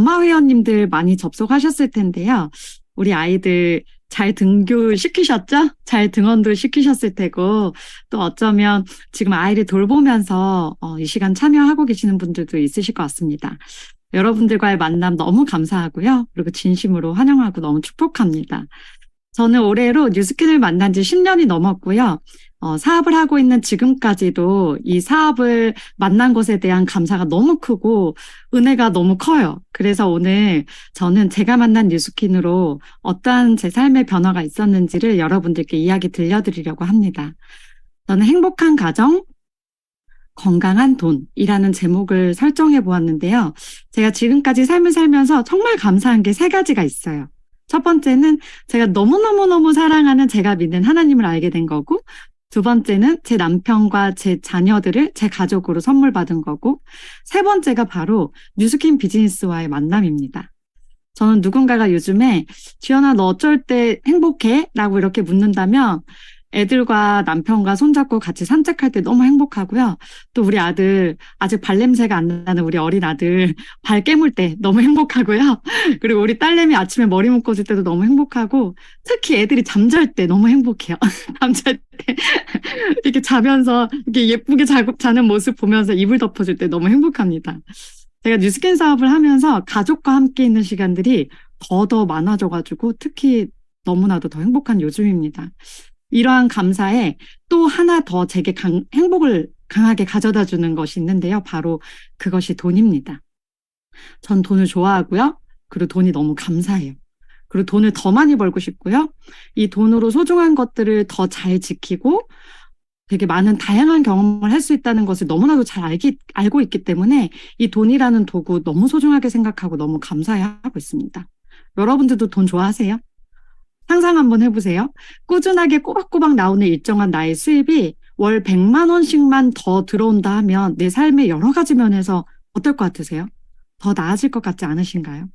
엄마 회원님들 많이 접속하셨을 텐데요. 우리 아이들 잘 등교 시키셨죠? 잘 등원도 시키셨을 테고, 또 어쩌면 지금 아이를 돌보면서 이 시간 참여하고 계시는 분들도 있으실 것 같습니다. 여러분들과의 만남 너무 감사하고요. 그리고 진심으로 환영하고 너무 축복합니다. 저는 올해로 뉴스킨을 만난 지 10년이 넘었고요. 사업을 하고 있는 지금까지도 이 사업을 만난 것에 대한 감사가 너무 크고 은혜가 너무 커요. 그래서 오늘 저는 제가 만난 뉴스킨으로 어떠한 제 삶의 변화가 있었는지를 여러분들께 이야기 들려드리려고 합니다. 저는 행복한 가정, 건강한 돈이라는 제목을 설정해 보았는데요. 제가 지금까지 삶을 살면서 정말 감사한 게 세 가지가 있어요. 첫 번째는 제가 너무너무너무 사랑하는 제가 믿는 하나님을 알게 된 거고, 두 번째는 제 남편과 제 자녀들을 제 가족으로 선물 받은 거고, 세 번째가 바로 뉴스킨 비즈니스와의 만남입니다. 저는 누군가가 요즘에 지연아 너 어쩔 때 행복해? 라고 이렇게 묻는다면 애들과 남편과 손잡고 같이 산책할 때 너무 행복하고요. 또 우리 아들, 아직 발냄새가 안 나는 우리 어린 아들 발 깨물 때 너무 행복하고요. 그리고 우리 딸내미 아침에 머리 묶어줄 때도 너무 행복하고, 특히 애들이 잠잘 때 너무 행복해요. 잠잘 때 이렇게 자면서 이렇게 예쁘게 자는 모습 보면서 이불 덮어줄 때 너무 행복합니다. 제가 뉴스캔 사업을 하면서 가족과 함께 있는 시간들이 더 많아져가지고 특히 너무나도 더 행복한 요즘입니다. 이러한 감사에 또 하나 더 제게 행복을 강하게 가져다 주는 것이 있는데요. 바로 그것이 돈입니다. 전 돈을 좋아하고요. 그리고 돈이 너무 감사해요. 그리고 돈을 더 많이 벌고 싶고요. 이 돈으로 소중한 것들을 더 잘 지키고 되게 많은 다양한 경험을 할 수 있다는 것을 너무나도 잘 알고 있기 때문에 이 돈이라는 도구 너무 소중하게 생각하고 너무 감사해하고 있습니다. 여러분들도 돈 좋아하세요? 상상 한번 해보세요. 꾸준하게 꼬박꼬박 나오는 일정한 나의 수입이 월 100만 원씩만 더 들어온다 하면 내 삶의 여러 가지 면에서 어떨 것 같으세요? 더 나아질 것 같지 않으신가요?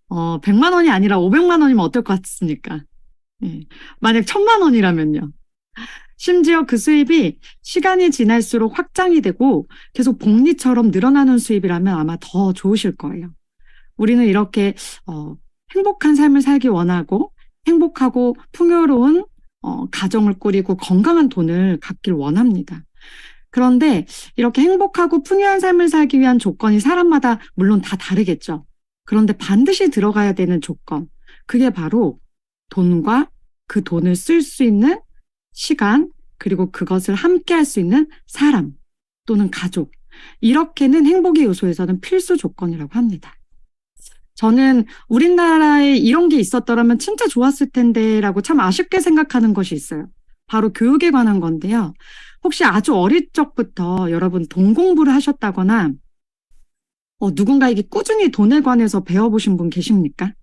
100만 원이 아니라 500만 원이면 어떨 것 같습니까? 예. 만약 1000만 원이라면요. 심지어 그 수입이 시간이 지날수록 확장이 되고 계속 복리처럼 늘어나는 수입이라면 아마 더 좋으실 거예요. 우리는 이렇게 행복한 삶을 살기 원하고 행복하고 풍요로운 가정을 꾸리고 건강한 돈을 갖길 원합니다. 그런데 이렇게 행복하고 풍요한 삶을 살기 위한 조건이 사람마다 물론 다 다르겠죠. 그런데 반드시 들어가야 되는 조건, 그게 바로 돈과 그 돈을 쓸 수 있는 시간, 그리고 그것을 함께 할 수 있는 사람 또는 가족. 이렇게는 행복의 요소에서는 필수 조건이라고 합니다. 저는 우리나라에 이런 게 있었더라면 진짜 좋았을 텐데 라고 참 아쉽게 생각하는 것이 있어요. 바로 교육에 관한 건데요. 혹시 아주 어릴 적부터 여러분 돈 공부를 하셨다거나 누군가에게 꾸준히 돈에 관해서 배워보신 분 계십니까?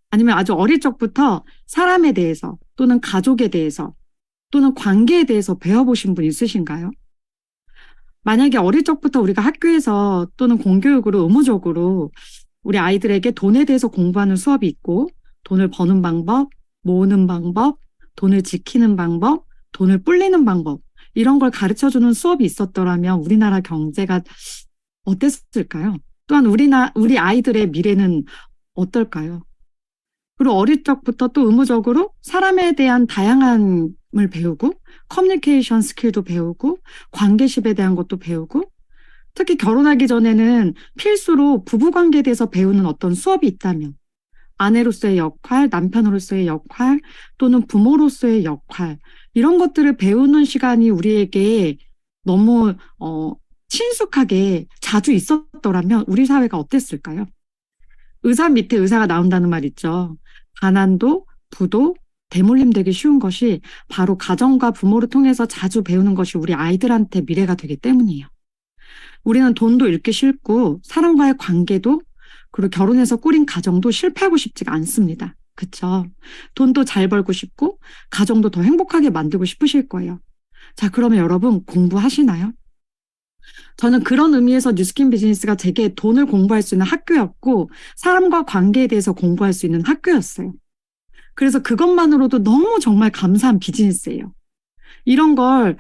아니면 아주 어릴 적부터 사람에 대해서 또는 가족에 대해서 또는 관계에 대해서 배워보신 분 있으신가요? 만약에 어릴 적부터 우리가 학교에서 또는 공교육으로 의무적으로 우리 아이들에게 돈에 대해서 공부하는 수업이 있고 돈을 버는 방법, 모으는 방법, 돈을 지키는 방법, 돈을 불리는 방법 이런 걸 가르쳐주는 수업이 있었더라면 우리나라 경제가 어땠을까요? 또한 우리 아이들의 미래는 어떨까요? 그리고 어릴 적부터 또 의무적으로 사람에 대한 다양함을 배우고 커뮤니케이션 스킬도 배우고 관계십에 대한 것도 배우고 특히 결혼하기 전에는 필수로 부부관계에 대해서 배우는 어떤 수업이 있다면 아내로서의 역할, 남편으로서의 역할 또는 부모로서의 역할 이런 것들을 배우는 시간이 우리에게 너무 친숙하게 자주 있었더라면 우리 사회가 어땠을까요? 의사 밑에 의사가 나온다는 말 있죠. 가난도, 부도, 대물림되기 쉬운 것이 바로 가정과 부모를 통해서 자주 배우는 것이 우리 아이들한테 미래가 되기 때문이에요. 우리는 돈도 잃기 싫고 사람과의 관계도 그리고 결혼해서 꾸린 가정도 실패하고 싶지가 않습니다. 그쵸? 돈도 잘 벌고 싶고 가정도 더 행복하게 만들고 싶으실 거예요. 자, 그러면 여러분 공부하시나요? 저는 그런 의미에서 뉴스킨 비즈니스가 제게 돈을 공부할 수 있는 학교였고 사람과 관계에 대해서 공부할 수 있는 학교였어요. 그래서 그것만으로도 너무 정말 감사한 비즈니스예요. 이런 걸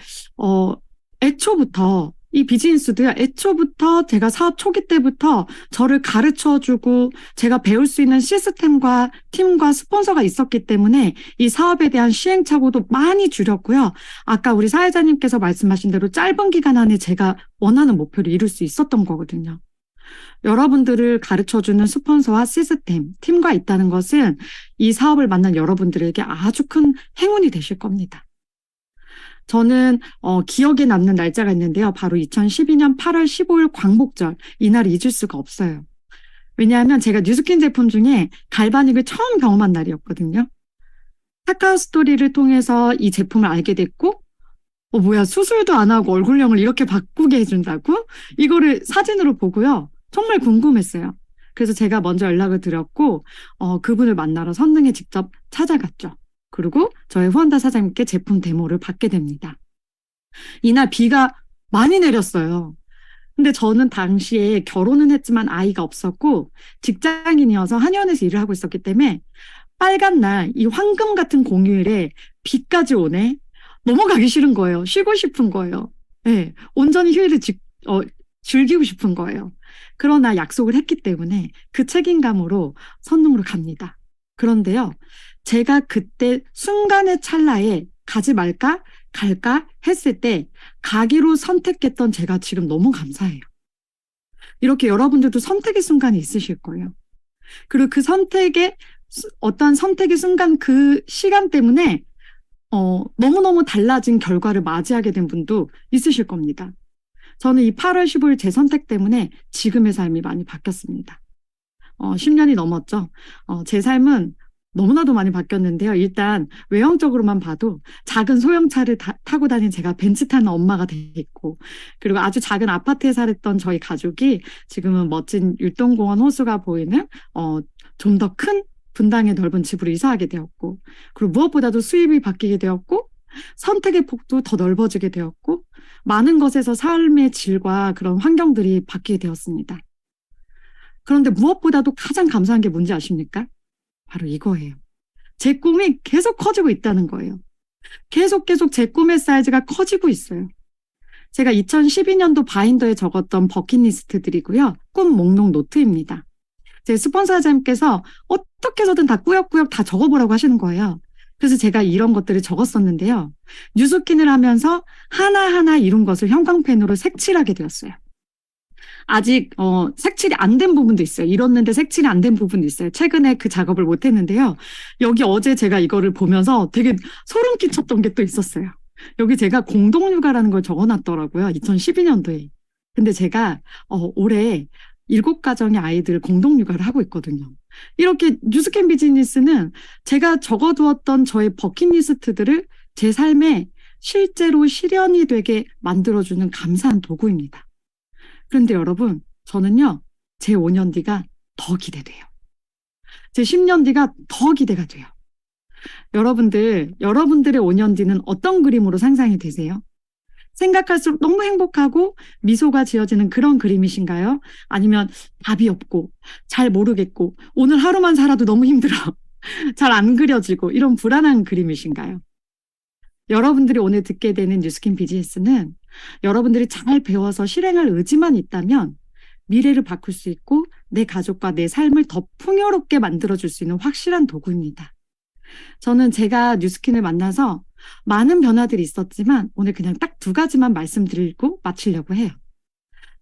애초부터 이 비즈니스도요, 애초부터 제가 사업 초기 때부터 저를 가르쳐 주고 제가 배울 수 있는 시스템과 팀과 스폰서가 있었기 때문에 이 사업에 대한 시행착오도 많이 줄였고요. 아까 우리 사회자님께서 말씀하신 대로 짧은 기간 안에 제가 원하는 목표를 이룰 수 있었던 거거든요. 여러분들을 가르쳐주는 스폰서와 시스템, 팀과 있다는 것은 이 사업을 만난 여러분들에게 아주 큰 행운이 되실 겁니다. 저는 기억에 남는 날짜가 있는데요. 바로 2012년 8월 15일 광복절. 이날 잊을 수가 없어요. 왜냐하면 제가 뉴스킨 제품 중에 갈바닉을 처음 경험한 날이었거든요. 카카오 스토리를 통해서 이 제품을 알게 됐고, 뭐야, 수술도 안 하고 얼굴형을 이렇게 바꾸게 해준다고? 이거를 사진으로 보고요. 정말 궁금했어요. 그래서 제가 먼저 연락을 드렸고, 그분을 만나러 선릉에 직접 찾아갔죠. 그리고 저희 후원다 사장님께 제품 데모를 받게 됩니다. 이날 비가 많이 내렸어요. 근데 저는 당시에 결혼은 했지만 아이가 없었고 직장인이어서 한의원에서 일을 하고 있었기 때문에 빨간 날, 이 황금 같은 공휴일에 비까지 오네. 넘어가기 싫은 거예요. 쉬고 싶은 거예요. 네, 온전히 휴일을 즐기고 싶은 거예요. 그러나 약속을 했기 때문에 그 책임감으로 선릉으로 갑니다. 그런데요, 제가 그때 순간의 찰나에 가지 말까 갈까 했을 때 가기로 선택했던 제가 지금 너무 감사해요. 이렇게 여러분들도 선택의 순간이 있으실 거예요. 그리고 그 어떤 선택의 순간 그 시간 때문에 너무너무 달라진 결과를 맞이하게 된 분도 있으실 겁니다. 저는 이 8월 15일 제 선택 때문에 지금의 삶이 많이 바뀌었습니다. 10년이 넘었죠. 제 삶은 너무나도 많이 바뀌었는데요. 일단 외형적으로만 봐도 작은 소형차를 타고 다닌 제가 벤츠 타는 엄마가 돼 있고, 그리고 아주 작은 아파트에 살았던 저희 가족이 지금은 멋진 율동공원 호수가 보이는 좀 더 큰 분당의 넓은 집으로 이사하게 되었고, 그리고 무엇보다도 수입이 바뀌게 되었고, 선택의 폭도 더 넓어지게 되었고, 많은 것에서 삶의 질과 그런 환경들이 바뀌게 되었습니다. 그런데 무엇보다도 가장 감사한 게 뭔지 아십니까? 바로 이거예요. 제 꿈이 계속 커지고 있다는 거예요. 계속 제 꿈의 사이즈가 커지고 있어요. 제가 2012년도 바인더에 적었던 버킷리스트들이고요. 꿈 목록 노트입니다. 제 스폰서 사장님께서 어떻게 해서든 다 꾸역꾸역 다 적어보라고 하시는 거예요. 그래서 제가 이런 것들을 적었었는데요. 뉴스킨을 하면서 하나하나 이룬 것을 형광펜으로 색칠하게 되었어요. 아직 색칠이 안 된 부분도 있어요. 이뤘는데 색칠이 안 된 부분도 있어요. 최근에 그 작업을 못 했는데요. 여기 어제 제가 이거를 보면서 되게 소름 끼쳤던 게 또 있었어요. 여기 제가 공동육아라는 걸 적어놨더라고요. 2012년도에. 근데 제가 올해 7가정의 아이들 공동육아를 하고 있거든요. 이렇게 뉴스캔 비즈니스는 제가 적어두었던 저의 버킷리스트들을 제 삶에 실제로 실현이 되게 만들어주는 감사한 도구입니다. 그런데 여러분, 저는요, 제 5년 뒤가 더 기대돼요. 제 10년 뒤가 더 기대가 돼요. 여러분들의 5년 뒤는 어떤 그림으로 상상이 되세요? 생각할수록 너무 행복하고 미소가 지어지는 그런 그림이신가요? 아니면 답이 없고 잘 모르겠고 오늘 하루만 살아도 너무 힘들어. 잘 안 그려지고 이런 불안한 그림이신가요? 여러분들이 오늘 듣게 되는 뉴스킨 비즈니스는 여러분들이 잘 배워서 실행할 의지만 있다면 미래를 바꿀 수 있고 내 가족과 내 삶을 더 풍요롭게 만들어줄 수 있는 확실한 도구입니다. 저는 제가 뉴스킨을 만나서 많은 변화들이 있었지만 오늘 그냥 딱 2가지만 말씀드리고 마치려고 해요.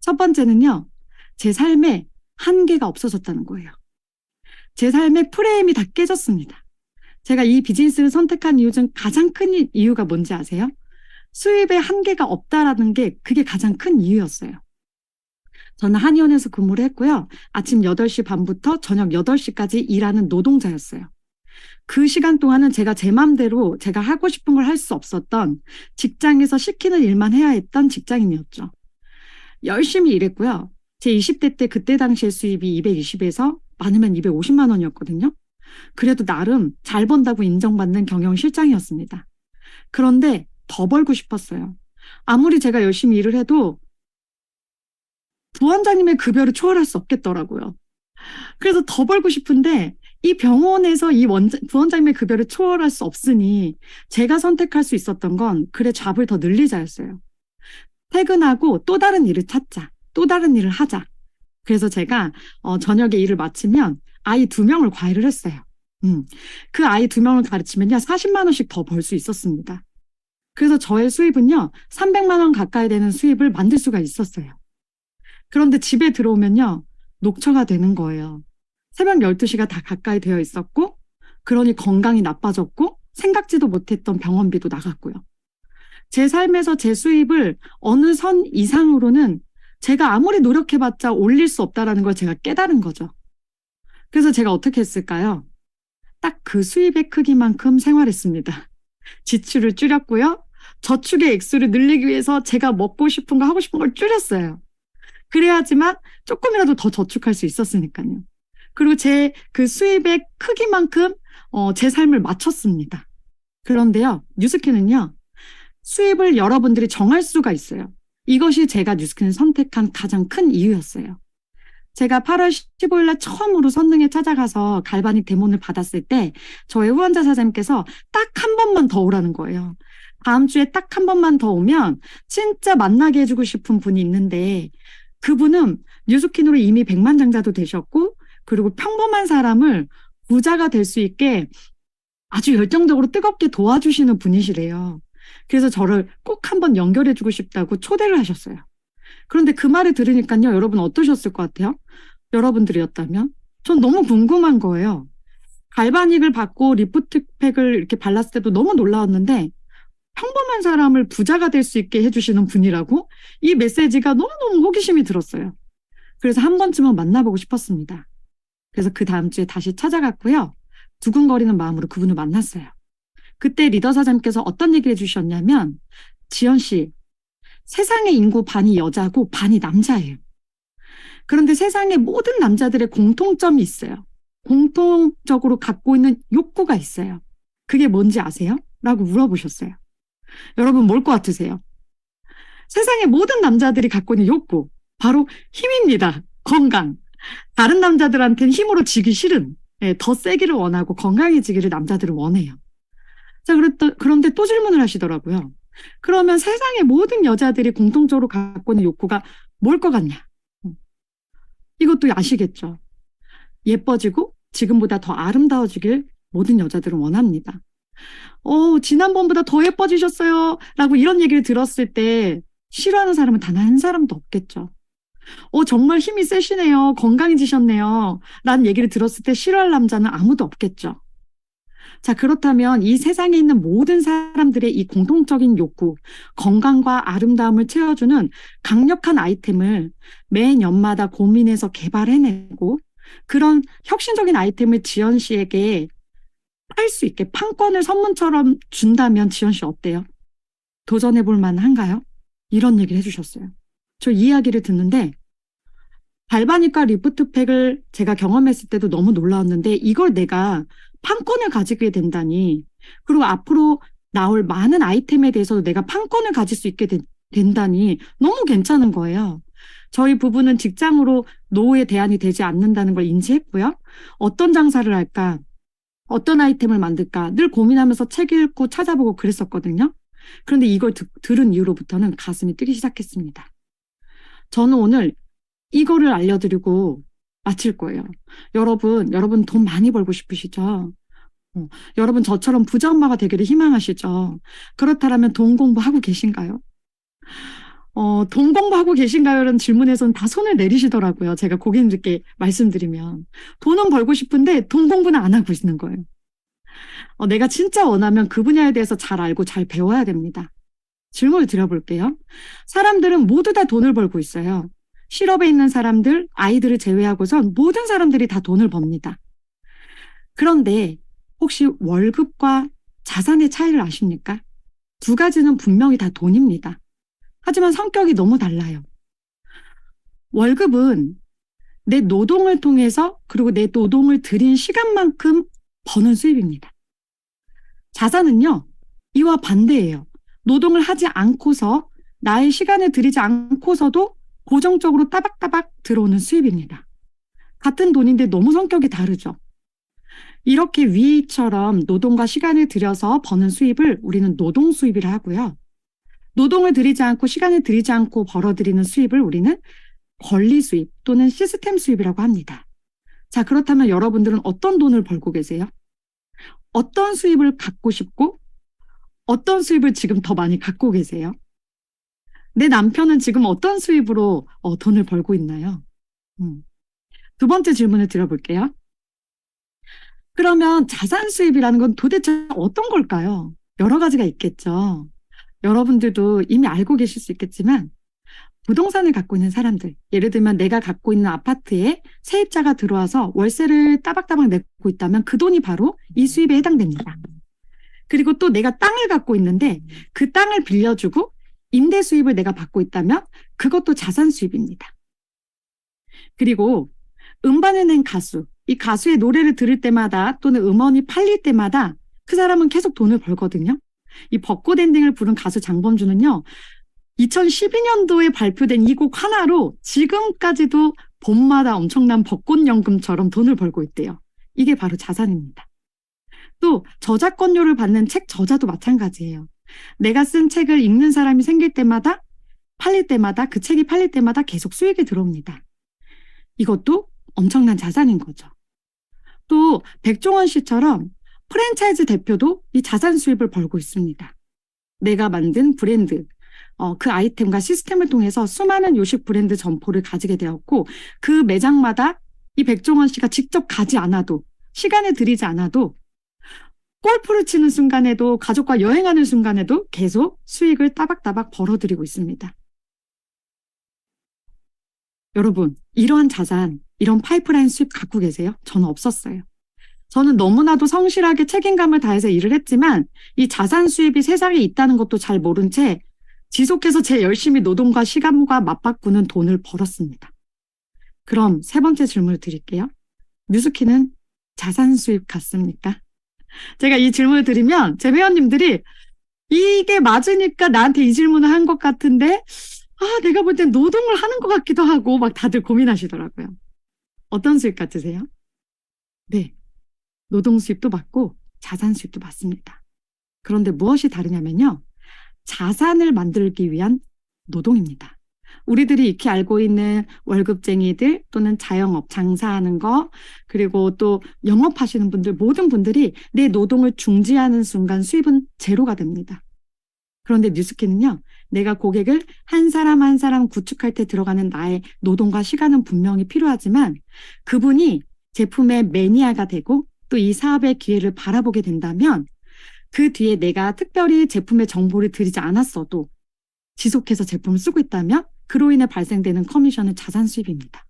첫 번째는요, 제 삶에 한계가 없어졌다는 거예요. 제 삶의 프레임이 다 깨졌습니다. 제가 이 비즈니스를 선택한 이유 중 가장 큰 이유가 뭔지 아세요? 수입에 한계가 없다라는 게 그게 가장 큰 이유였어요. 저는 한의원에서 근무를 했고요. 아침 8시 반부터 저녁 8시까지 일하는 노동자였어요. 그 시간 동안은 제가 제 맘대로 제가 하고 싶은 걸 할 수 없었던 직장에서 시키는 일만 해야 했던 직장인이었죠. 열심히 일했고요. 제 20대 때 그때 당시의 수입이 220에서 많으면 250만 원이었거든요. 그래도 나름 잘 번다고 인정받는 경영실장이었습니다. 그런데 더 벌고 싶었어요. 아무리 제가 열심히 일을 해도 부원장님의 급여를 초월할 수 없겠더라고요. 그래서 더 벌고 싶은데 이 병원에서 이 부원장님의 급여를 초월할 수 없으니 제가 선택할 수 있었던 건 그래 잡을 더 늘리자였어요. 퇴근하고 또 다른 일을 찾자. 또 다른 일을 하자. 그래서 제가 저녁에 일을 마치면 아이 2명을 과외를 했어요. 그 아이 2명을 가르치면요, 40만 원씩 더 벌 수 있었습니다. 그래서 저의 수입은요, 300만 원 가까이 되는 수입을 만들 수가 있었어요. 그런데 집에 들어오면요, 녹초가 되는 거예요. 새벽 12시가 다 가까이 되어 있었고, 그러니 건강이 나빠졌고, 생각지도 못했던 병원비도 나갔고요. 제 삶에서 제 수입을 어느 선 이상으로는 제가 아무리 노력해봤자 올릴 수 없다라는 걸 제가 깨달은 거죠. 그래서 제가 어떻게 했을까요? 딱 그 수입의 크기만큼 생활했습니다. 지출을 줄였고요. 저축의 액수를 늘리기 위해서 제가 먹고 싶은 거 하고 싶은 걸 줄였어요. 그래야지만 조금이라도 더 저축할 수 있었으니까요. 그리고 제 그 수입의 크기만큼 제 삶을 맞췄습니다. 그런데요, 뉴스키는요, 수입을 여러분들이 정할 수가 있어요. 이것이 제가 뉴스킨을 선택한 가장 큰 이유였어요. 제가 8월 15일 날 처음으로 선릉에 찾아가서 갈바닉 데몬을 받았을 때 저의 후원자 사장님께서 딱 한 번만 더 오라는 거예요. 다음 주에 딱 한 번만 더 오면 진짜 만나게 해주고 싶은 분이 있는데, 그분은 뉴스킨으로 이미 백만장자도 되셨고, 그리고 평범한 사람을 부자가 될 수 있게 아주 열정적으로 뜨겁게 도와주시는 분이시래요. 그래서 저를 꼭 한번 연결해주고 싶다고 초대를 하셨어요. 그런데 그 말을 들으니까요, 여러분 어떠셨을 것 같아요? 여러분들이었다면? 전 너무 궁금한 거예요. 갈바닉을 받고 리프트팩을 이렇게 발랐을 때도 너무 놀라웠는데, 평범한 사람을 부자가 될 수 있게 해주시는 분이라고? 이 메시지가 너무너무 호기심이 들었어요. 그래서 한 번쯤은 만나보고 싶었습니다. 그래서 그 다음 주에 다시 찾아갔고요. 두근거리는 마음으로 그분을 만났어요. 그때 리더 사장님께서 어떤 얘기를 해주셨냐면, 지연 씨, 세상의 인구 반이 여자고 반이 남자예요. 그런데 세상의 모든 남자들의 공통점이 있어요. 공통적으로 갖고 있는 욕구가 있어요. 그게 뭔지 아세요? 라고 물어보셨어요. 여러분 뭘 것 같으세요? 세상의 모든 남자들이 갖고 있는 욕구, 바로 힘입니다. 건강. 다른 남자들한테는 힘으로 지기 싫은, 더 세기를 원하고 건강해지기를 남자들은 원해요. 자, 그런데 또 질문을 하시더라고요. 그러면 세상의 모든 여자들이 공통적으로 갖고 있는 욕구가 뭘 것 같냐? 이것도 아시겠죠? 예뻐지고 지금보다 더 아름다워지길 모든 여자들은 원합니다. 지난번보다 더 예뻐지셨어요. 라고 이런 얘기를 들었을 때 싫어하는 사람은 단 한 사람도 없겠죠. 정말 힘이 세시네요. 건강해지셨네요. 라는 얘기를 들었을 때 싫어할 남자는 아무도 없겠죠. 자, 그렇다면 이 세상에 있는 모든 사람들의 이 공통적인 욕구, 건강과 아름다움을 채워주는 강력한 아이템을 매 년마다 고민해서 개발해내고, 그런 혁신적인 아이템을 지연 씨에게 팔 수 있게 판권을 선물처럼 준다면 지연 씨 어때요? 도전해볼 만한가요? 이런 얘기를 해주셨어요. 저 이 이야기를 듣는데 갈바닉과 리프트팩을 제가 경험했을 때도 너무 놀라웠는데, 이걸 내가 판권을 가지게 된다니, 그리고 앞으로 나올 많은 아이템에 대해서도 내가 판권을 가질 수 있게 된다니 너무 괜찮은 거예요. 저희 부부는 직장으로 노후에 대안이 되지 않는다는 걸 인지했고요. 어떤 장사를 할까? 어떤 아이템을 만들까? 늘 고민하면서 책 읽고 찾아보고 그랬었거든요. 그런데 이걸 들은 이후로부터는 가슴이 뛰기 시작했습니다. 저는 오늘 이거를 알려드리고 마칠 거예요. 여러분 돈 많이 벌고 싶으시죠? 여러분 저처럼 부자 엄마가 되기를 희망하시죠? 그렇다면 돈 공부하고 계신가요? 돈 공부하고 계신가요? 라는 질문에서는 다 손을 내리시더라고요. 제가 고객님들께 말씀드리면. 돈은 벌고 싶은데 돈 공부는 안 하고 있는 거예요. 내가 진짜 원하면 그 분야에 대해서 잘 알고 잘 배워야 됩니다. 질문을 드려볼게요. 사람들은 모두 다 돈을 벌고 있어요. 실업에 있는 사람들, 아이들을 제외하고선 모든 사람들이 다 돈을 법니다. 그런데 혹시 월급과 자산의 차이를 아십니까? 두 가지는 분명히 다 돈입니다. 하지만 성격이 너무 달라요. 월급은 내 노동을 통해서, 그리고 내 노동을 들인 시간만큼 버는 수입입니다. 자산은요, 이와 반대예요. 노동을 하지 않고서, 나의 시간을 들이지 않고서도 고정적으로 따박따박 들어오는 수입입니다. 같은 돈인데 너무 성격이 다르죠. 이렇게 위처럼 노동과 시간을 들여서 버는 수입을 우리는 노동 수입이라 하고요. 노동을 들이지 않고 시간을 들이지 않고 벌어들이는 수입을 우리는 권리 수입 또는 시스템 수입이라고 합니다. 자, 그렇다면 여러분들은 어떤 돈을 벌고 계세요? 어떤 수입을 갖고 싶고 어떤 수입을 지금 더 많이 갖고 계세요? 내 남편은 지금 어떤 수입으로 돈을 벌고 있나요? 두 번째 질문을 드려볼게요. 그러면 자산 수입이라는 건 도대체 어떤 걸까요? 여러 가지가 있겠죠. 여러분들도 이미 알고 계실 수 있겠지만 부동산을 갖고 있는 사람들, 예를 들면 내가 갖고 있는 아파트에 세입자가 들어와서 월세를 따박따박 내고 있다면 그 돈이 바로 이 수입에 해당됩니다. 그리고 또 내가 땅을 갖고 있는데 그 땅을 빌려주고 임대 수입을 내가 받고 있다면 그것도 자산 수입입니다. 그리고 음반을 낸 가수, 이 가수의 노래를 들을 때마다 또는 음원이 팔릴 때마다 그 사람은 계속 돈을 벌거든요. 이 벚꽃 엔딩을 부른 가수 장범준은요, 2012년도에 발표된 이 곡 하나로 지금까지도 봄마다 엄청난 벚꽃연금처럼 돈을 벌고 있대요. 이게 바로 자산입니다. 또 저작권료를 받는 책 저자도 마찬가지예요. 내가 쓴 책을 읽는 사람이 생길 때마다, 팔릴 때마다, 그 책이 팔릴 때마다 계속 수익이 들어옵니다. 이것도 엄청난 자산인 거죠. 또 백종원 씨처럼 프랜차이즈 대표도 이 자산 수입을 벌고 있습니다. 내가 만든 브랜드, 그 아이템과 시스템을 통해서 수많은 요식 브랜드 점포를 가지게 되었고 그 매장마다 이 백종원 씨가 직접 가지 않아도, 시간을 들이지 않아도, 골프를 치는 순간에도, 가족과 여행하는 순간에도 계속 수익을 따박따박 벌어들이고 있습니다. 여러분, 이러한 자산, 이런 파이프라인 수입 갖고 계세요? 저는 없었어요. 저는 너무나도 성실하게 책임감을 다해서 일을 했지만 이 자산 수입이 세상에 있다는 것도 잘 모른 채 지속해서 제 열심히 노동과 시간과 맞바꾸는 돈을 벌었습니다. 그럼 세 번째 질문을 드릴게요. 뉴스키는 자산 수입 같습니까? 제가 이 질문을 드리면 제 회원님들이 이게 맞으니까 나한테 이 질문을 한 것 같은데 내가 볼 땐 노동을 하는 것 같기도 하고 막 다들 고민하시더라고요. 어떤 수입 같으세요? 네, 노동 수입도 맞고 자산 수입도 맞습니다. 그런데 무엇이 다르냐면요. 자산을 만들기 위한 노동입니다. 우리들이 익히 알고 있는 월급쟁이들 또는 자영업, 장사하는 거, 그리고 또 영업하시는 분들, 모든 분들이 내 노동을 중지하는 순간 수입은 제로가 됩니다. 그런데 뉴스키는요, 내가 고객을 한 사람 한 사람 구축할 때 들어가는 나의 노동과 시간은 분명히 필요하지만 그분이 제품의 매니아가 되고 또 이 사업의 기회를 바라보게 된다면 그 뒤에 내가 특별히 제품의 정보를 드리지 않았어도 지속해서 제품을 쓰고 있다면 그로 인해 발생되는 커미션은 자산 수입입니다.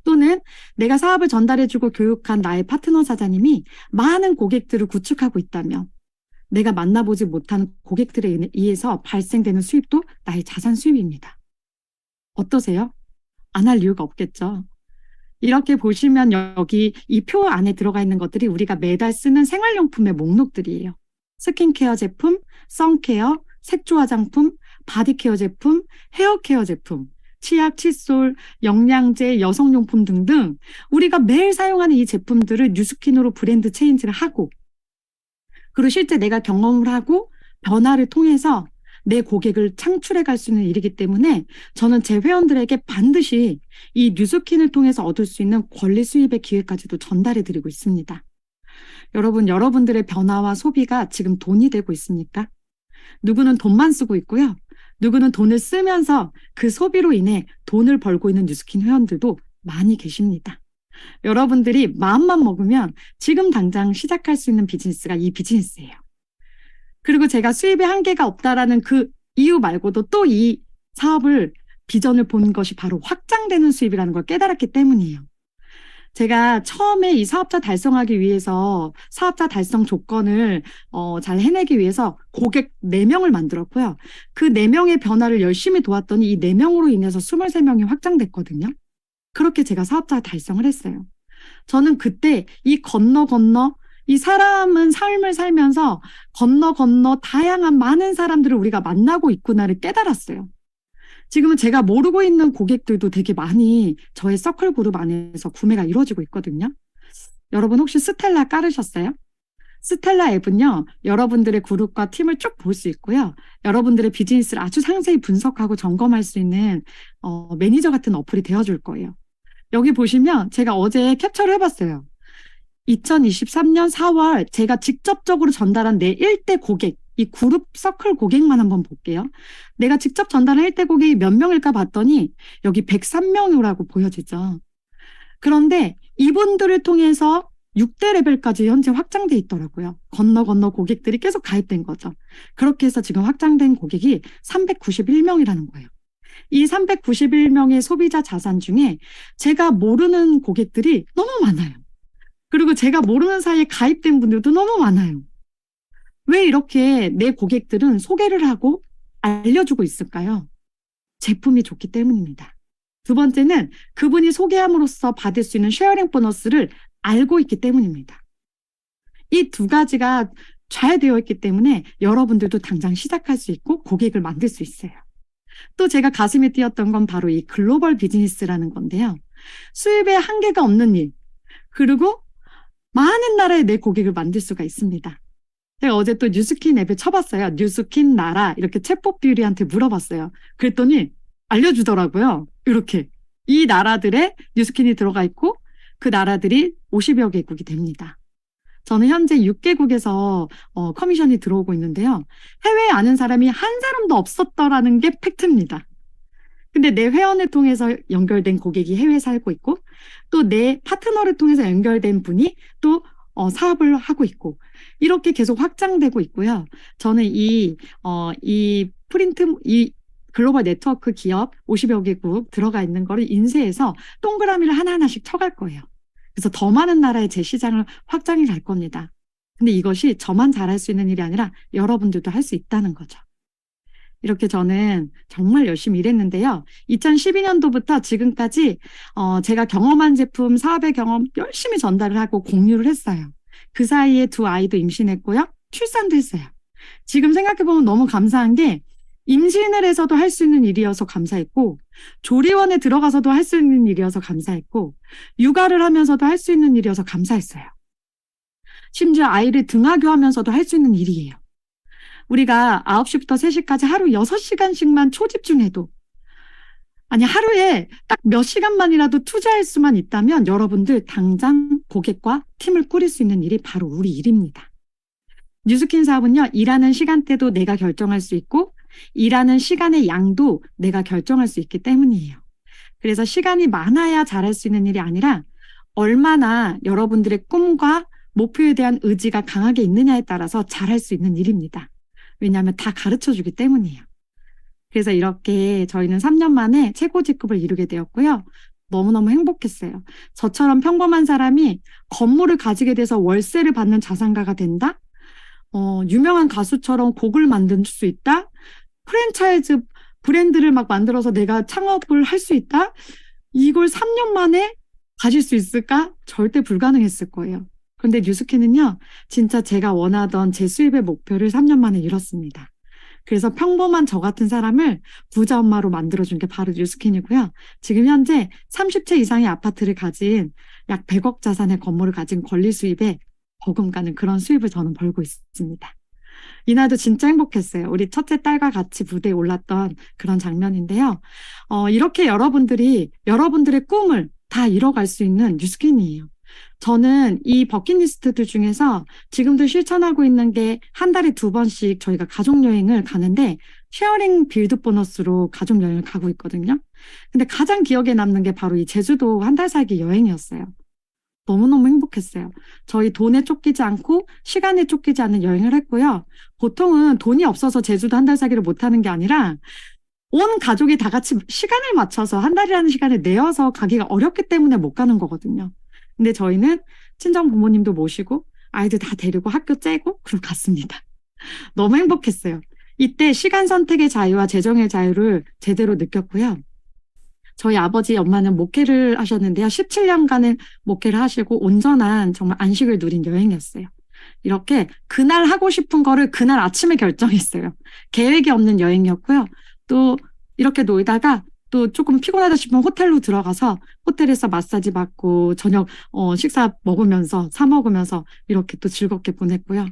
또는 내가 사업을 전달해주고 교육한 나의 파트너 사장님이 많은 고객들을 구축하고 있다면 내가 만나보지 못한 고객들에 의해서 발생되는 수입도 나의 자산 수입입니다. 어떠세요? 안 할 이유가 없겠죠. 이렇게 보시면 여기 이 표 안에 들어가 있는 것들이 우리가 매달 쓰는 생활용품의 목록들이에요. 스킨케어 제품, 선케어, 색조 화장품, 바디케어 제품, 헤어케어 제품, 치약, 칫솔, 영양제, 여성용품 등등 우리가 매일 사용하는 이 제품들을 뉴스킨으로 브랜드 체인지를 하고 그리고 실제 내가 경험을 하고 변화를 통해서 내 고객을 창출해 갈 수 있는 일이기 때문에 저는 제 회원들에게 반드시 이 뉴스킨을 통해서 얻을 수 있는 권리 수입의 기회까지도 전달해 드리고 있습니다. 여러분, 여러분들의 변화와 소비가 지금 돈이 되고 있습니까? 누구는 돈만 쓰고 있고요. 누구는 돈을 쓰면서 그 소비로 인해 돈을 벌고 있는 뉴스킨 회원들도 많이 계십니다. 여러분들이 마음만 먹으면 지금 당장 시작할 수 있는 비즈니스가 이 비즈니스예요. 그리고 제가 수입에 한계가 없다라는 그 이유 말고도 또 이 사업을 비전을 본 것이 바로 확장되는 수입이라는 걸 깨달았기 때문이에요. 제가 처음에 이 사업자 달성하기 위해서 사업자 달성 조건을 잘 해내기 위해서 고객 4명을 만들었고요. 그 4명의 변화를 열심히 도왔더니 이 4명으로 인해서 23명이 확장됐거든요. 그렇게 제가 사업자 달성을 했어요. 저는 그때 이 건너 이 사람은 삶을 살면서 건너 다양한 많은 사람들을 우리가 만나고 있구나를 깨달았어요. 지금은 제가 모르고 있는 고객들도 되게 많이 저의 서클 그룹 안에서 구매가 이루어지고 있거든요. 여러분 혹시 스텔라 깔으셨어요? 스텔라 앱은요, 여러분들의 그룹과 팀을 쭉 볼 수 있고요. 여러분들의 비즈니스를 아주 상세히 분석하고 점검할 수 있는 매니저 같은 어플이 되어줄 거예요. 여기 보시면 제가 어제 캡처를 해봤어요. 2023년 4월 제가 직접적으로 전달한 내 1대 고객, 이 그룹 서클 고객만 한번 볼게요. 내가 직접 전달한 1대 고객이 몇 명일까 봤더니 여기 103명이라고 보여지죠. 그런데 이분들을 통해서 6대 레벨까지 현재 확장돼 있더라고요. 건너 고객들이 계속 가입된 거죠. 그렇게 해서 지금 확장된 고객이 391명이라는 거예요. 이 391명의 소비자 자산 중에 제가 모르는 고객들이 너무 많아요. 그리고 제가 모르는 사이에 가입된 분들도 너무 많아요. 왜 이렇게 내 고객들은 소개를 하고 알려주고 있을까요? 제품이 좋기 때문입니다. 두 번째는 그분이 소개함으로써 받을 수 있는 쉐어링 보너스를 알고 있기 때문입니다. 이 두 가지가 잘 되어 있기 때문에 여러분들도 당장 시작할 수 있고 고객을 만들 수 있어요. 또 제가 가슴에 띄었던 건 바로 이 글로벌 비즈니스라는 건데요. 수입에 한계가 없는 일, 그리고 많은 나라에 내 고객을 만들 수가 있습니다. 제가 어제 또 뉴스킨 앱에 쳐봤어요. 뉴스킨 나라 이렇게 챗봇 뷰리한테 물어봤어요. 그랬더니 알려주더라고요. 이렇게 이 나라들의 뉴스킨이 들어가 있고 그 나라들이 50여 개국이 됩니다. 저는 현재 6개국에서 커미션이 들어오고 있는데요. 해외에 아는 사람이 한 사람도 없었더라는 게 팩트입니다. 근데 내 회원을 통해서 연결된 고객이 해외에 살고 있고 또 내 파트너를 통해서 연결된 분이 또 사업을 하고 있고 이렇게 계속 확장되고 있고요. 저는 이 글로벌 네트워크 기업 50여 개국 들어가 있는 거를 인쇄해서 동그라미를 하나하나씩 쳐갈 거예요. 그래서 더 많은 나라에 제 시장을 확장해 갈 겁니다. 근데 이것이 저만 잘할 수 있는 일이 아니라 여러분들도 할 수 있다는 거죠. 이렇게 저는 정말 열심히 일했는데요. 2012년도부터 지금까지 제가 경험한 제품, 사업의 경험 열심히 전달을 하고 공유를 했어요. 그 사이에 두 아이도 임신했고요. 출산도 했어요. 지금 생각해보면 너무 감사한 게 임신을 해서도 할 수 있는 일이어서 감사했고 조리원에 들어가서도 할 수 있는 일이어서 감사했고 육아를 하면서도 할 수 있는 일이어서 감사했어요. 심지어 아이를 등하교하면서도 할 수 있는 일이에요. 우리가 9시부터 3시까지 하루 6시간씩만 초집중해도 아니 하루에 딱 몇 시간만이라도 투자할 수만 있다면 여러분들 당장 고객과 팀을 꾸릴 수 있는 일이 바로 우리 일입니다. 뉴스킨 사업은요. 일하는 시간대도 내가 결정할 수 있고 일하는 시간의 양도 내가 결정할 수 있기 때문이에요. 그래서 시간이 많아야 잘할 수 있는 일이 아니라 얼마나 여러분들의 꿈과 목표에 대한 의지가 강하게 있느냐에 따라서 잘할 수 있는 일입니다. 왜냐하면 다 가르쳐주기 때문이에요. 그래서 이렇게 저희는 3년 만에 최고 직급을 이루게 되었고요. 너무너무 행복했어요. 저처럼 평범한 사람이 건물을 가지게 돼서 월세를 받는 자산가가 된다? 유명한 가수처럼 곡을 만들 수 있다? 프랜차이즈 브랜드를 막 만들어서 내가 창업을 할 수 있다? 이걸 3년 만에 가질 수 있을까? 절대 불가능했을 거예요. 그런데 뉴스킨은요, 진짜 제가 원하던 제 수입의 목표를 3년 만에 이뤘습니다. 그래서 평범한 저 같은 사람을 부자 엄마로 만들어준 게 바로 뉴스킨이고요. 지금 현재 30채 이상의 아파트를 가진 약 100억 자산의 건물을 가진 권리 수입에 버금가는 그런 수입을 저는 벌고 있습니다. 이날도 진짜 행복했어요. 우리 첫째 딸과 같이 무대에 올랐던 그런 장면인데요. 이렇게 여러분들이 여러분들의 꿈을 다 이뤄갈 수 있는 뉴스킨이에요. 저는 이 버킷리스트들 중에서 지금도 실천하고 있는 게 한 달에 2번씩 저희가 가족여행을 가는데 쉐어링 빌드 보너스로 가족여행을 가고 있거든요. 근데 가장 기억에 남는 게 바로 이 제주도 한 달 살기 여행이었어요. 너무너무 행복했어요. 저희 돈에 쫓기지 않고 시간에 쫓기지 않는 여행을 했고요. 보통은 돈이 없어서 제주도 한 달 살기를 못하는 게 아니라 온 가족이 다 같이 시간을 맞춰서 한 달이라는 시간을 내어서 가기가 어렵기 때문에 못 가는 거거든요. 근데 저희는 친정 부모님도 모시고 아이들 다 데리고 학교 째고 그럼 갔습니다. 너무 행복했어요. 이때 시간 선택의 자유와 재정의 자유를 제대로 느꼈고요. 저희 아버지 엄마는 목회를 하셨는데요. 17년간의 목회를 하시고 온전한 정말 안식을 누린 여행이었어요. 이렇게 그날 하고 싶은 거를 그날 아침에 결정했어요. 계획이 없는 여행이었고요. 또 이렇게 놀다가 또 조금 피곤하다 싶으면 호텔로 들어가서 호텔에서 마사지 받고 저녁 식사 먹으면서 사 먹으면서 이렇게 또 즐겁게 보냈고요.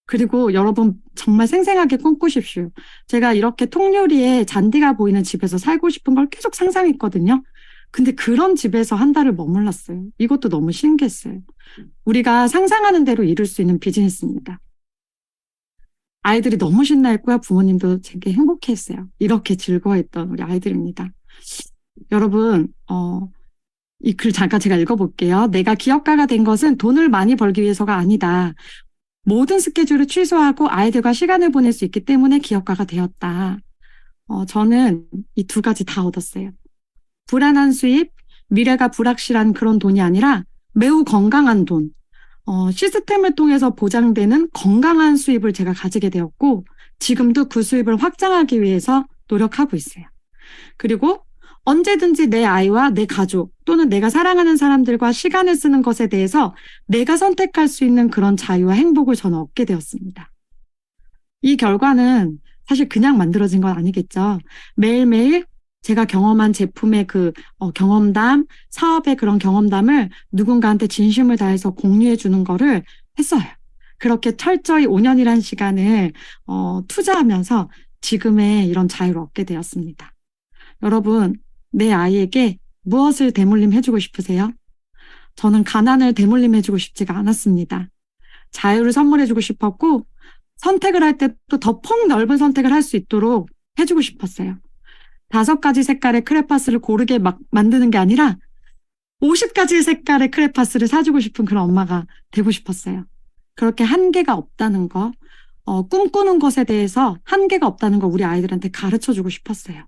그리고 여러분 정말 생생하게 꿈꾸십시오. 제가 이렇게 통유리에 잔디가 보이는 집에서 살고 싶은 걸 계속 상상했거든요. 근데 그런 집에서 한 달을 머물렀어요. 이것도 너무 신기했어요. 우리가 상상하는 대로 이룰 수 있는 비즈니스입니다. 아이들이 너무 신나했고요. 부모님도 되게 행복했어요. 이렇게 즐거워했던 우리 아이들입니다. 여러분, 이 글 잠깐 제가 읽어볼게요. 내가 기업가가 된 것은 돈을 많이 벌기 위해서가 아니다. 모든 스케줄을 취소하고 아이들과 시간을 보낼 수 있기 때문에 기업가가 되었다. 저는 이 두 가지 다 얻었어요. 불안한 수입, 미래가 불확실한 그런 돈이 아니라 매우 건강한 돈, 시스템을 통해서 보장되는 건강한 수입을 제가 가지게 되었고, 지금도 그 수입을 확장하기 위해서 노력하고 있어요. 그리고 언제든지 내 아이와 내 가족 또는 내가 사랑하는 사람들과 시간을 쓰는 것에 대해서 내가 선택할 수 있는 그런 자유와 행복을 저는 얻게 되었습니다. 이 결과는 사실 그냥 만들어진 건 아니겠죠. 매일매일 제가 경험한 제품의 그 경험담, 사업의 그런 경험담을 누군가한테 진심을 다해서 공유해 주는 거를 했어요. 그렇게 철저히 5년이란 시간을 투자하면서 지금의 이런 자유를 얻게 되었습니다. 여러분, 내 아이에게 무엇을 대물림해주고 싶으세요? 저는 가난을 대물림해주고 싶지가 않았습니다. 자유를 선물해주고 싶었고 선택을 할 때도 더 폭넓은 선택을 할 수 있도록 해주고 싶었어요. 5가지 색깔의 크레파스를 고르게 막 만드는 게 아니라 50가지 색깔의 크레파스를 사주고 싶은 그런 엄마가 되고 싶었어요. 그렇게 한계가 없다는 거, 꿈꾸는 것에 대해서 한계가 없다는 거 우리 아이들한테 가르쳐주고 싶었어요.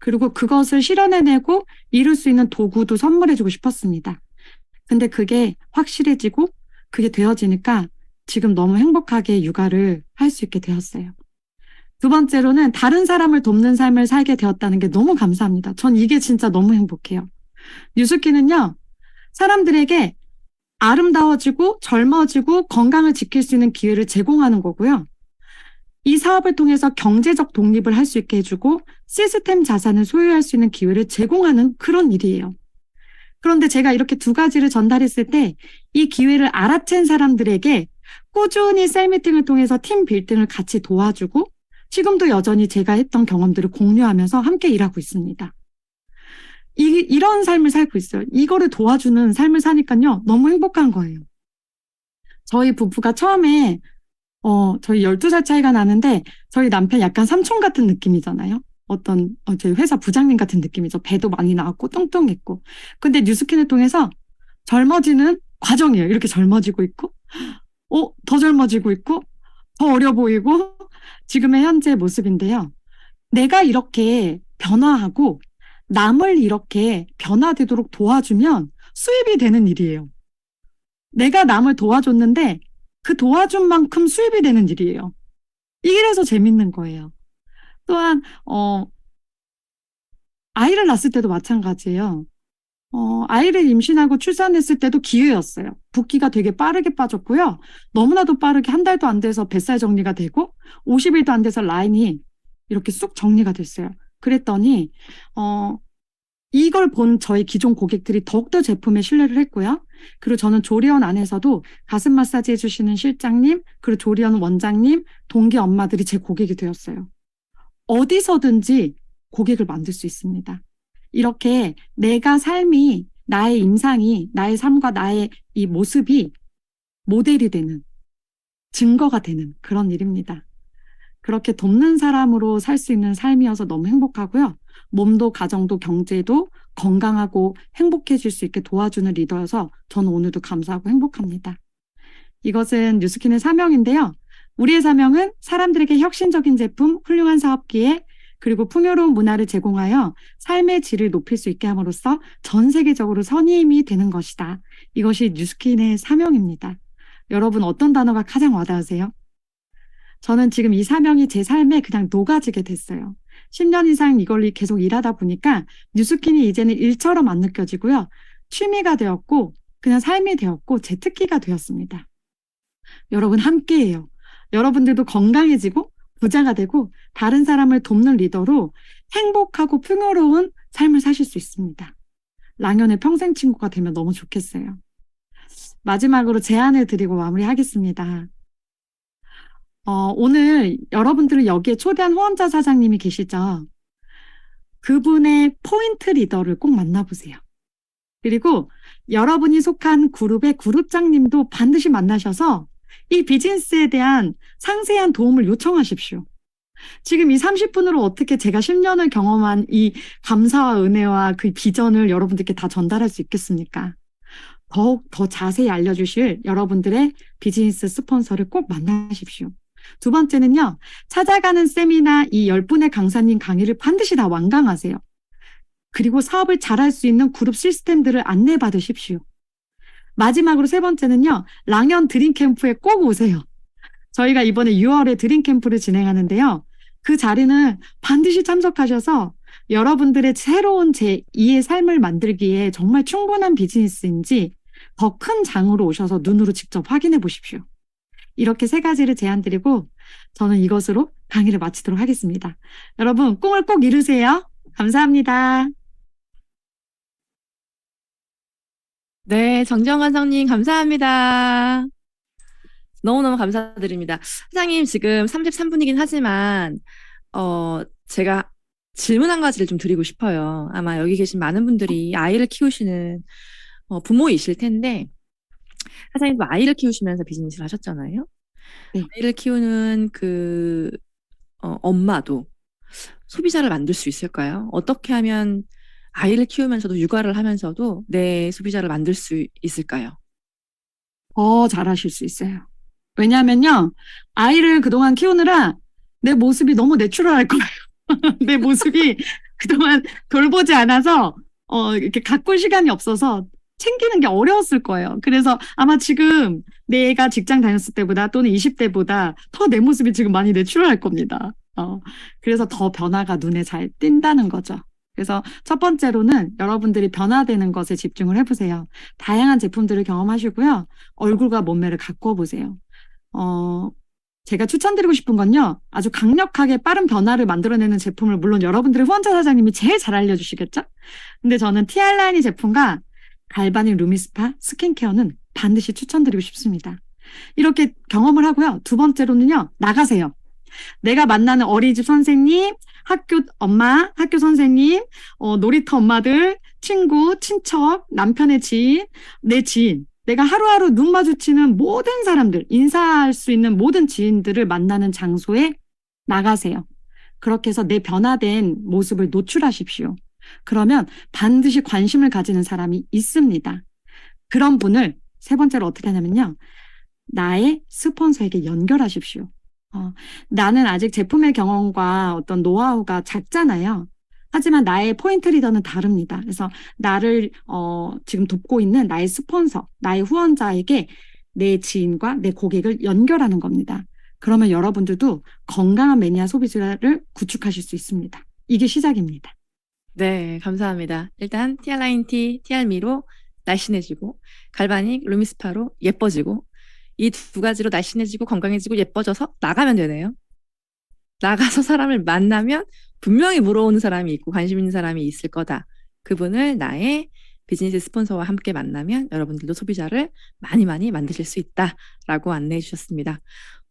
그리고 그것을 실현해내고 이룰 수 있는 도구도 선물해주고 싶었습니다. 근데 그게 확실해지고 그게 되어지니까 지금 너무 행복하게 육아를 할 수 있게 되었어요. 두 번째로는 다른 사람을 돕는 삶을 살게 되었다는 게 너무 감사합니다. 전 이게 진짜 너무 행복해요. 뉴스키는요, 사람들에게 아름다워지고 젊어지고 건강을 지킬 수 있는 기회를 제공하는 거고요. 이 사업을 통해서 경제적 독립을 할 수 있게 해주고 시스템 자산을 소유할 수 있는 기회를 제공하는 그런 일이에요. 그런데 제가 이렇게 두 가지를 전달했을 때 이 기회를 알아챈 사람들에게 꾸준히 셀미팅을 통해서 팀 빌딩을 같이 도와주고 지금도 여전히 제가 했던 경험들을 공유하면서 함께 일하고 있습니다. 이런 삶을 살고 있어요. 이거를 도와주는 삶을 사니까요. 너무 행복한 거예요. 저희 부부가 처음에 저희 12살 차이가 나는데 저희 남편 약간 삼촌 같은 느낌이잖아요. 저희 회사 부장님 같은 느낌이죠. 배도 많이 나왔고 뚱뚱했고. 근데 뉴스킨을 통해서 젊어지는 과정이에요. 이렇게 젊어지고 있고 더 젊어지고 있고 더 어려 보이고 지금의 현재 모습인데요. 내가 이렇게 변화하고 남을 이렇게 변화되도록 도와주면 수입이 되는 일이에요. 내가 남을 도와줬는데 그 도와준 만큼 수입이 되는 일이에요. 이래서 재밌는 거예요. 또한 아이를 낳았을 때도 마찬가지예요. 아이를 임신하고 출산했을 때도 기회였어요. 붓기가 되게 빠르게 빠졌고요. 너무나도 빠르게 한 달도 안 돼서 뱃살 정리가 되고 50일도 안 돼서 라인이 이렇게 쑥 정리가 됐어요. 그랬더니 이걸 본 저희 기존 고객들이 더욱더 제품에 신뢰를 했고요. 그리고 저는 조리원 안에서도 가슴 마사지 해주시는 실장님, 그리고 조리원 원장님, 동기 엄마들이 제 고객이 되었어요. 어디서든지 고객을 만들 수 있습니다. 이렇게 내가 삶이, 나의 임상이, 나의 삶과 나의 이 모습이 모델이 되는, 증거가 되는 그런 일입니다. 그렇게 돕는 사람으로 살 수 있는 삶이어서 너무 행복하고요. 몸도 가정도 경제도 건강하고 행복해질 수 있게 도와주는 리더여서 저는 오늘도 감사하고 행복합니다. 이것은 뉴스킨의 사명인데요. 우리의 사명은 사람들에게 혁신적인 제품, 훌륭한 사업기회, 그리고 풍요로운 문화를 제공하여 삶의 질을 높일 수 있게 함으로써 전 세계적으로 선임이 되는 것이다. 이것이 뉴스킨의 사명입니다. 여러분 어떤 단어가 가장 와닿으세요? 저는 지금 이 사명이 제 삶에 그냥 녹아지게 됐어요. 10년 이상 이걸 계속 일하다 보니까 뉴스킨이 이제는 일처럼 안 느껴지고요. 취미가 되었고 그냥 삶이 되었고 제 특기가 되었습니다. 여러분 함께해요. 여러분들도 건강해지고 부자가 되고 다른 사람을 돕는 리더로 행복하고 풍요로운 삶을 사실 수 있습니다. 랑연의 평생 친구가 되면 너무 좋겠어요. 마지막으로 제안을 드리고 마무리하겠습니다. 오늘 여러분들은 여기에 초대한 후원자 사장님이 계시죠? 그분의 포인트 리더를 꼭 만나보세요. 그리고 여러분이 속한 그룹의 그룹장님도 반드시 만나셔서 이 비즈니스에 대한 상세한 도움을 요청하십시오. 지금 이 30분으로 어떻게 제가 10년을 경험한 이 감사와 은혜와 그 비전을 여러분들께 다 전달할 수 있겠습니까? 더욱 더 자세히 알려주실 여러분들의 비즈니스 스폰서를 꼭 만나십시오. 두 번째는요, 찾아가는 세미나 이 10분의 강사님 강의를 반드시 다 완강하세요. 그리고 사업을 잘할 수 있는 그룹 시스템들을 안내받으십시오. 마지막으로 세 번째는요, 랑연 드림캠프에 꼭 오세요. 저희가 이번에 6월에 드림캠프를 진행하는데요. 그 자리는 반드시 참석하셔서 여러분들의 새로운 제2의 삶을 만들기에 정말 충분한 비즈니스인지 더 큰 장으로 오셔서 눈으로 직접 확인해 보십시오. 이렇게 세 가지를 제안드리고 저는 이것으로 강의를 마치도록 하겠습니다. 여러분, 꿈을 꼭 이루세요. 감사합니다. 네, 정정환 성님 감사합니다. 너무너무 감사드립니다. 사장님 지금 33분이긴 하지만 제가 질문 한 가지를 좀 드리고 싶어요. 아마 여기 계신 많은 분들이 아이를 키우시는 부모이실 텐데 사장님도 아이를 키우시면서 비즈니스를 하셨잖아요. 네. 아이를 키우는 그 엄마도 소비자를 만들 수 있을까요? 어떻게 하면 아이를 키우면서도 육아를 하면서도 내 소비자를 만들 수 있을까요? 더 잘하실 수 있어요. 왜냐하면요, 아이를 그동안 키우느라 내 모습이 너무 내추럴할 거예요. 내 모습이 그동안 돌보지 않아서 이렇게 가꿀 시간이 없어서 챙기는 게 어려웠을 거예요. 그래서 아마 지금 내가 직장 다녔을 때보다 또는 20대보다 더 내 모습이 지금 많이 내추럴할 겁니다. 그래서 더 변화가 눈에 잘 띈다는 거죠. 그래서 첫 번째로는 여러분들이 변화되는 것에 집중을 해보세요. 다양한 제품들을 경험하시고요. 얼굴과 몸매를 가꾸어 보세요. 제가 추천드리고 싶은 건요. 아주 강력하게 빠른 변화를 만들어내는 제품을 물론 여러분들의 후원자 사장님이 제일 잘 알려주시겠죠? 근데 저는 티알라니 제품과 갈바닉 루미스파 스킨케어는 반드시 추천드리고 싶습니다. 이렇게 경험을 하고요. 두 번째로는요. 나가세요. 내가 만나는 어린이집 선생님, 학교 엄마, 학교 선생님, 놀이터 엄마들, 친구, 친척, 남편의 지인, 내 지인, 내가 하루하루 눈 마주치는 모든 사람들, 인사할 수 있는 모든 지인들을 만나는 장소에 나가세요. 그렇게 해서 내 변화된 모습을 노출하십시오. 그러면 반드시 관심을 가지는 사람이 있습니다. 그런 분을 세 번째로 어떻게 하냐면요. 나의 스폰서에게 연결하십시오. 나는 아직 제품의 경험과 어떤 노하우가 작잖아요. 하지만 나의 포인트 리더는 다릅니다. 그래서 나를 지금 돕고 있는 나의 스폰서, 나의 후원자에게 내 지인과 내 고객을 연결하는 겁니다. 그러면 여러분들도 건강한 매니아 소비자를 구축하실 수 있습니다. 이게 시작입니다. 네, 감사합니다. 일단 티알라인티, 티알미로 날씬해지고 갈바닉, 루미스파로 예뻐지고 이 두 가지로 날씬해지고 건강해지고 예뻐져서 나가면 되네요. 나가서 사람을 만나면 분명히 물어오는 사람이 있고 관심 있는 사람이 있을 거다. 그분을 나의 비즈니스 스폰서와 함께 만나면 여러분들도 소비자를 많이 많이 만드실 수 있다라고 안내해 주셨습니다.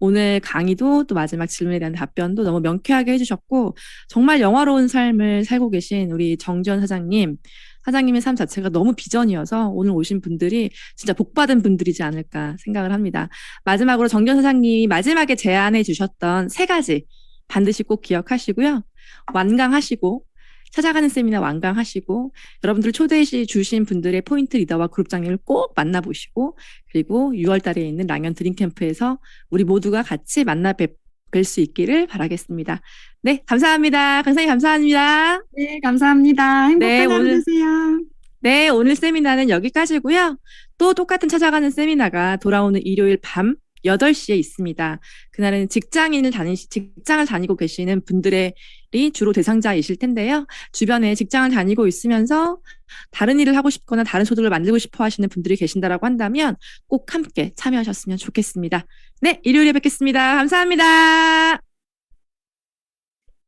오늘 강의도 또 마지막 질문에 대한 답변도 너무 명쾌하게 해주셨고 정말 영화로운 삶을 살고 계신 우리 정지원 사장님, 사장님의 삶 자체가 너무 비전이어서 오늘 오신 분들이 진짜 복받은 분들이지 않을까 생각을 합니다. 마지막으로 정지원 사장님이 마지막에 제안해 주셨던 세 가지 반드시 꼭 기억하시고요. 완강하시고 찾아가는 세미나 완강하시고 여러분들 초대해 주신 분들의 포인트 리더와 그룹장님을 꼭 만나보시고 그리고 6월 달에 있는 랑연 드림캠프에서 우리 모두가 같이 만나 뵐 수 있기를 바라겠습니다. 네, 감사합니다. 강사님 감사합니다. 네, 감사합니다. 행복한 하루 되세요. 네, 오늘 세미나는 여기까지고요. 또 똑같은 찾아가는 세미나가 돌아오는 일요일 밤 8시에 있습니다. 그날은 직장을 다니고 계시는 분들이 주로 대상자이실 텐데요. 주변에 직장을 다니고 있으면서 다른 일을 하고 싶거나 다른 소득을 만들고 싶어 하시는 분들이 계신다라고 한다면 꼭 함께 참여하셨으면 좋겠습니다. 네, 일요일에 뵙겠습니다. 감사합니다.